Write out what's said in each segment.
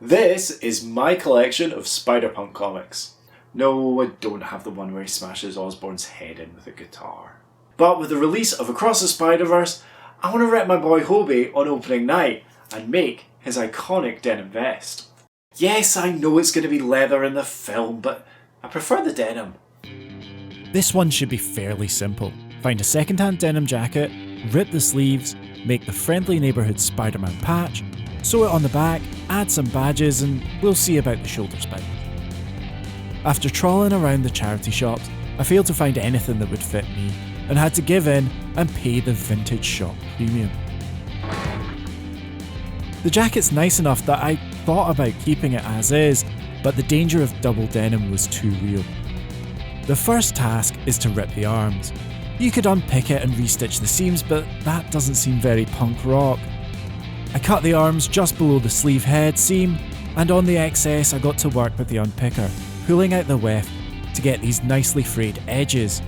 This is my collection of Spider-Punk comics. No, I don't have the one where he smashes Osborn's head in with a guitar. But with the release of Across the Spider-Verse, I want to rep my boy Hobie on opening night and make his iconic denim vest. Yes, I know it's going to be leather in the film, but I prefer the denim. This one should be fairly simple. Find a second-hand denim jacket, rip the sleeves, make the friendly neighbourhood Spider-Man patch, sew it on the back, add some badges, and we'll see about the shoulder spikes. After trawling around the charity shops, I failed to find anything that would fit me, and had to give in and pay the vintage shop premium. The jacket's nice enough that I thought about keeping it as is, but the danger of double denim was too real. The first task is to rip the arms. You could unpick it and restitch the seams, but that doesn't seem very punk rock. I cut the arms just below the sleeve head seam, and on the excess I got to work with the unpicker, pulling out the weft to get these nicely frayed edges.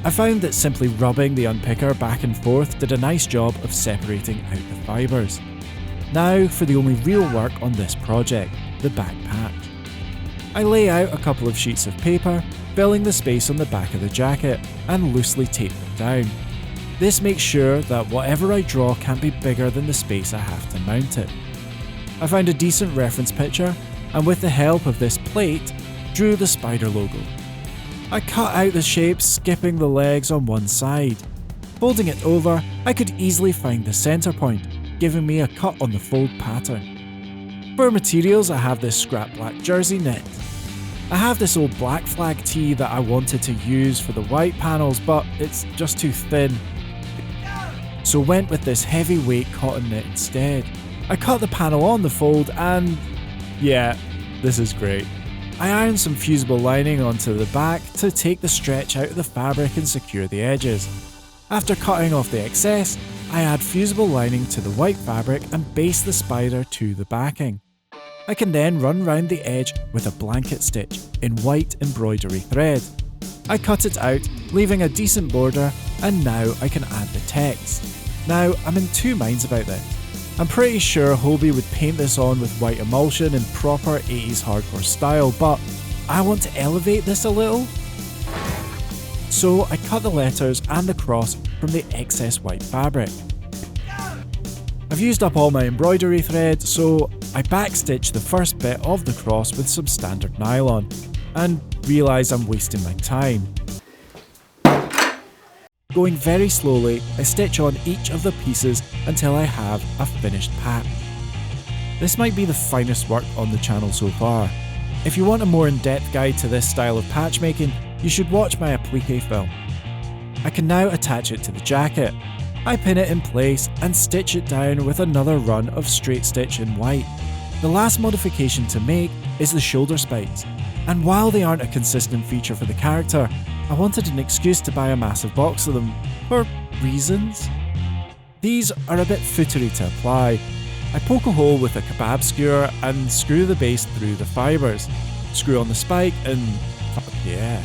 I found that simply rubbing the unpicker back and forth did a nice job of separating out the fibres. Now for the only real work on this project, the back patch. I lay out a couple of sheets of paper, filling the space on the back of the jacket, and loosely tape them down. This makes sure that whatever I draw can't be bigger than the space I have to mount it. I found a decent reference picture, and with the help of this plate, drew the spider logo. I cut out the shape, skipping the legs on one side. Folding it over, I could easily find the centre point, giving me a cut on the fold pattern. For materials, I have this scrap black jersey knit. I have this old Black Flag tee that I wanted to use for the white panels, but it's just too thin. So went with this heavyweight cotton knit instead. I cut the panel on the fold and yeah, this is great. I ironed some fusible lining onto the back to take the stretch out of the fabric and secure the edges. After cutting off the excess, I add fusible lining to the white fabric and baste the spider to the backing. I can then run round the edge with a blanket stitch in white embroidery thread. I cut it out, leaving a decent border, and now I can add the text. Now, I'm in two minds about this. I'm pretty sure Hobie would paint this on with white emulsion in proper 80s hardcore style, but I want to elevate this a little. So I cut the letters and the cross from the excess white fabric. I've used up all my embroidery thread, so I backstitch the first bit of the cross with some standard nylon, and realise I'm wasting my time. Going very slowly, I stitch on each of the pieces until I have a finished patch. This might be the finest work on the channel so far. If you want a more in-depth guide to this style of patch making, you should watch my applique film. I can now attach it to the jacket. I pin it in place and stitch it down with another run of straight stitch in white. The last modification to make is the shoulder spikes, and while they aren't a consistent feature for the character, I wanted an excuse to buy a massive box of them, for reasons. These are a bit footery to apply. I poke a hole with a kebab skewer and screw the base through the fibres, screw on the spike and fuck yeah.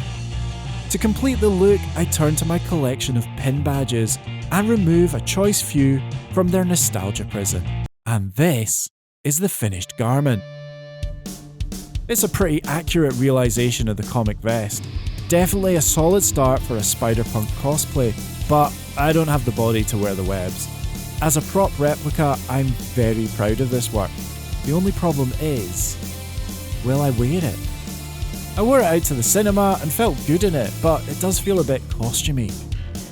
To complete the look, I turn to my collection of pin badges and remove a choice few from their nostalgia prison. And this is the finished garment. It's a pretty accurate realisation of the comic vest. Definitely a solid start for a Spider-Punk cosplay, but I don't have the body to wear the webs. As a prop replica, I'm very proud of this work. The only problem is, will I wear it? I wore it out to the cinema and felt good in it, but it does feel a bit costumey.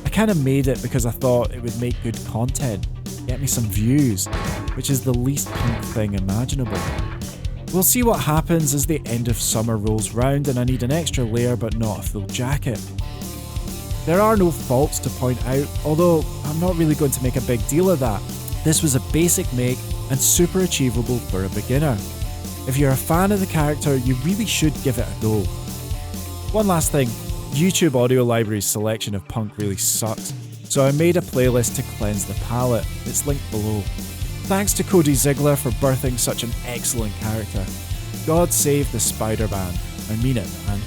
I kinda made it because I thought it would make good content, get me some views, which is the least punk thing imaginable. We'll see what happens as the end of summer rolls round and I need an extra layer but not a full jacket. There are no faults to point out, although I'm not really going to make a big deal of that. This was a basic make and super achievable for a beginner. If you're a fan of the character, you really should give it a go. One last thing, YouTube Audio Library's selection of punk really sucks, so I made a playlist to cleanse the palette. It's linked below. Thanks to Cody Ziglar for birthing such an excellent character. God save the Spider-Man. I mean it, man.